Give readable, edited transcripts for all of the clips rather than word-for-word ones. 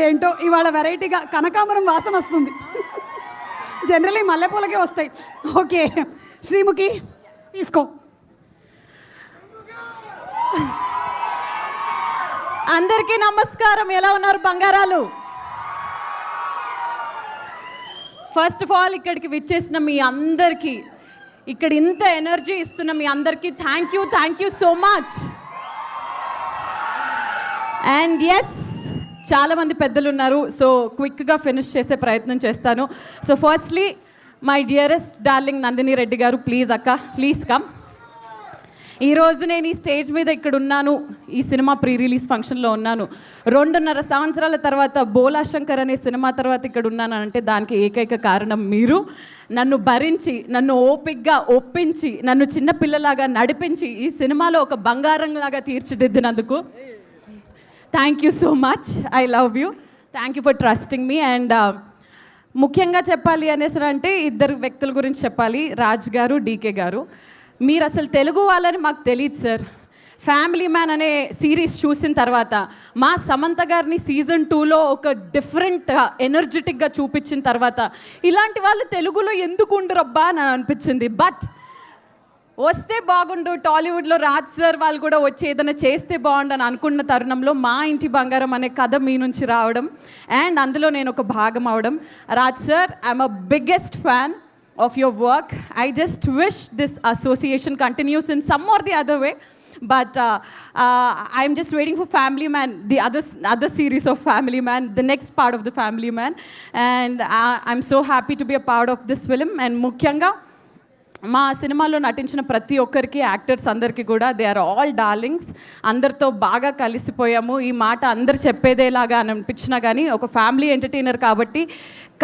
ఏంటో ఇవాళ వెరైటీగా కనకాంబరం వాసన వస్తుంది. జనరల్లీ మల్లెపూలకే వస్తాయి. ఓకే శ్రీముఖి తీసుకో. అందరికీ నమస్కారం. ఎలా ఉన్నారు బంగారాలు? ఫస్ట్ ఆఫ్ ఆల్ ఇక్కడికి విచ్చేసిన మీ అందరికీ, ఇక్కడ ఇంత ఎనర్జీ ఇస్తున్న మీ అందరికీ thank you so much. And yes, చాలామంది పెద్దలు ఉన్నారు, సో క్విక్గా ఫినిష్ చేసే ప్రయత్నం చేస్తాను. So firstly my dearest darling Nandini Reddy garu, please అక్క, ప్లీజ్ కమ్. ఈరోజు నేను ఈ స్టేజ్ మీద ఇక్కడ ఉన్నాను, ఈ సినిమా ప్రీ రిలీజ్ ఫంక్షన్లో ఉన్నాను. 2.5 సంవత్సరాల తర్వాత బోలా శంకర్ అనే సినిమా తర్వాత ఇక్కడ ఉన్నాను అంటే దానికి ఏకైక కారణం మీరు. నన్ను భరించి, నన్ను ఓపిక్గా ఒప్పించి, నన్ను చిన్నపిల్లలాగా నడిపించి ఈ సినిమాలో ఒక బంగారంలాగా తీర్చిదిద్దినందుకు thank you so much. I love you. Thank you for trusting me. And ముఖ్యంగా చెప్పాలి అనేసి అంటే 2 వ్యక్తుల గురించి చెప్పాలి, రాజ్ గారు, డీకే గారు. మీరు అసలు తెలుగు వాళ్ళని మాకు తెలియదు సార్. ఫ్యామిలీ మ్యాన్ అనే సిరీస్ చూసిన తర్వాత మా సమంత గారిని సీజన్ 2లో ఒక డిఫరెంట్ ఎనర్జెటిక్గా చూపించిన తర్వాత ఇలాంటి వాళ్ళు తెలుగులో ఎందుకు ఉండరబ్బా అని అనిపించింది. బట్ వస్తే బాగుండు, టాలీవుడ్లో రాజ్ సార్ వాళ్ళు కూడా వచ్చి ఏదైనా చేస్తే బాగుండు అని అనుకున్న తరుణంలో మా ఇంటి బంగారం అనే కథ మీ నుంచి రావడం అండ్ అందులో నేను ఒక భాగం అవడం. Raj sir, I'm a biggest fan of your work. I just wish this association continues in some or the other way, but I'm just waiting for Family Man, the other series of Family Man, the next part of the Family Man, and I'm so happy to be a part of this film. And ముఖ్యంగా మా సినిమాలో నటించిన ప్రతి ఒక్కరికి, actors అందరికీ కూడా they are all darlings. అందరితో బాగా కలిసిపోయాము. ఈ మాట అందరు చెప్పేదేలాగా అని అనిపించినా కానీ ఒక ఫ్యామిలీ ఎంటర్టైనర్ కాబట్టి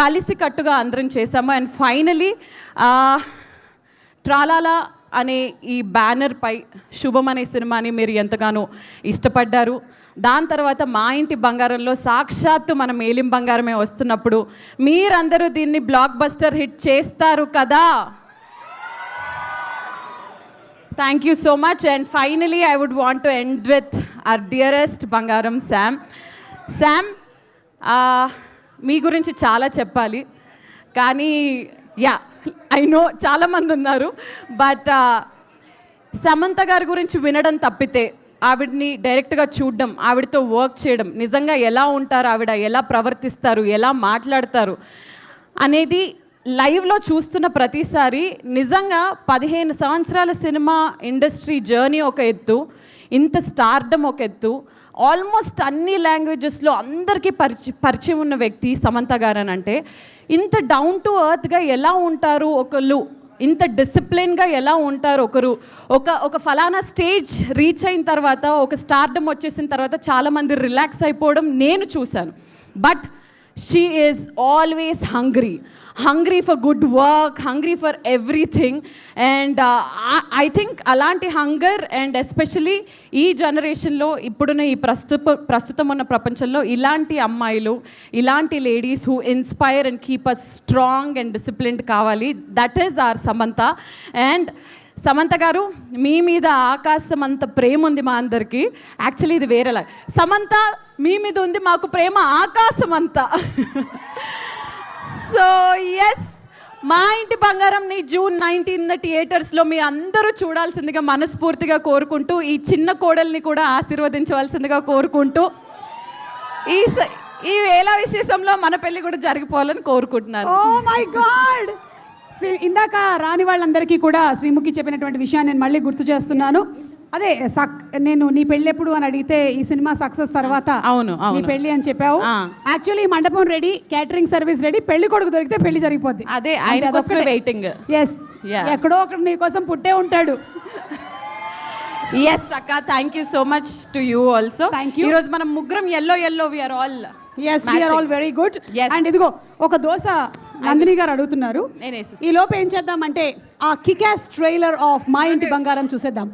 కలిసి కట్టుగా అందరం చేశాము. అండ్ ఫైనలీ ట్రాలాలా అనే ఈ బ్యానర్పై శుభం అనే సినిమాని మీరు ఎంతగానో ఇష్టపడ్డారు. దాని తర్వాత మా ఇంటి బంగారంలో సాక్షాత్తు మన మేలిం బంగారమే వస్తున్నప్పుడు మీరందరూ దీన్ని బ్లాక్ బస్టర్ హిట్ చేస్తారు కదా. Thank you so much. And finally, I would want to end with our dearest Bangaram, Sam. Sam, మీ గురించి చాలా చెప్పాలి కానీ ఐ నో చాలామంది ఉన్నారు, బట్ సమంత గారి గురించి వినడం తప్పితే ఆవిడని డైరెక్ట్గా చూడడం, ఆవిడతో వర్క్ చేయడం, నిజంగా ఎలా ఉంటారు, ఆవిడ ఎలా ప్రవర్తిస్తారు, ఎలా మాట్లాడతారు అనేది లైవ్లో చూస్తున్న ప్రతిసారి నిజంగా 15 సంవత్సరాల సినిమా ఇండస్ట్రీ జర్నీ ఒక ఎత్తు, ఇంత స్టార్డమ్ ఒక ఎత్తు, ఆల్మోస్ట్ అన్ని లాంగ్వేజెస్లో అందరికీ పరిచయం ఉన్న వ్యక్తి సమంత గారు అని అంటే ఇంత డౌన్ టు ఎర్త్గా ఎలా ఉంటారు ఒకళ్ళు, ఇంత డిసిప్లిన్గా ఎలా ఉంటారు ఒకరు, ఒక ఫలానా స్టేజ్ రీచ్ అయిన తర్వాత, ఒక స్టార్డమ్ వచ్చేసిన తర్వాత చాలామంది రిలాక్స్ అయిపోవడం నేను చూశాను. But she is always hungry for good work, hungry for everything, and I think alanti hunger and especially ee generation lo ippuduna ee prastutam unna prapanchamlo ilanti ammayilu, ilanti ladies who inspire and keep us strong and disciplined kavali. That is our Samantha. And Samantha గారు, మీ మీద ఆకాశం అంత ప్రేమ ఉంది మా అందరికీ. Actually ఇది వేరేలా, సమంత మీ మీద ఉంది మాకు ప్రేమ ఆకాశం అంతా. సో ఎస్, మా ఇంటి బంగారంని June 19 థియేటర్స్లో మీ అందరూ చూడాల్సిందిగా మనస్ఫూర్తిగా కోరుకుంటూ, ఈ చిన్న కోడల్ని కూడా ఆశీర్వదించవలసిందిగా కోరుకుంటూ, ఈ వేళ విశేషంలో మన పెళ్ళి కూడా జరిగిపోవాలని కోరుకుంటున్నాను. ఓ మై గాడ్, ఇందాక రాని వాళ్ళందరికీ కూడా శ్రీముఖి చెప్పినటువంటి విషయాన్ని నేను మళ్ళీ గుర్తు చేస్తున్నాను. అదే నేను నీ పెళ్ళి ఎప్పుడు అని అడిగితే ఈ సినిమా సక్సెస్ తర్వాత అవును నీ పెళ్ళి అని చెప్పావు. యాక్చువల్లీ మండపం రెడీ, క్యాటరింగ్ సర్వీస్ రెడీ, పెళ్లి కొడుకు దొరికితే పెళ్లి జరిగిపోద్ది. అదే వెయిటింగ్. ఎస్, ఎక్కడో ఒకటి నీ కోసం పుట్టే ఉంటాడు. ఎస్ అక్క, thank you so much to you also. Thank you. ఈరోజు మనం ముగ్గురం yellow we are all very good. And ఇదిగో ఒక దోశ నందిని గారు అడుగుతున్నారు. ఈ లోపు ఏం చేద్దాం అంటే ఆ కిక్ యాస్ ట్రైలర్ ఆఫ్ మా ఇంటి బంగారం చూసేద్దాం.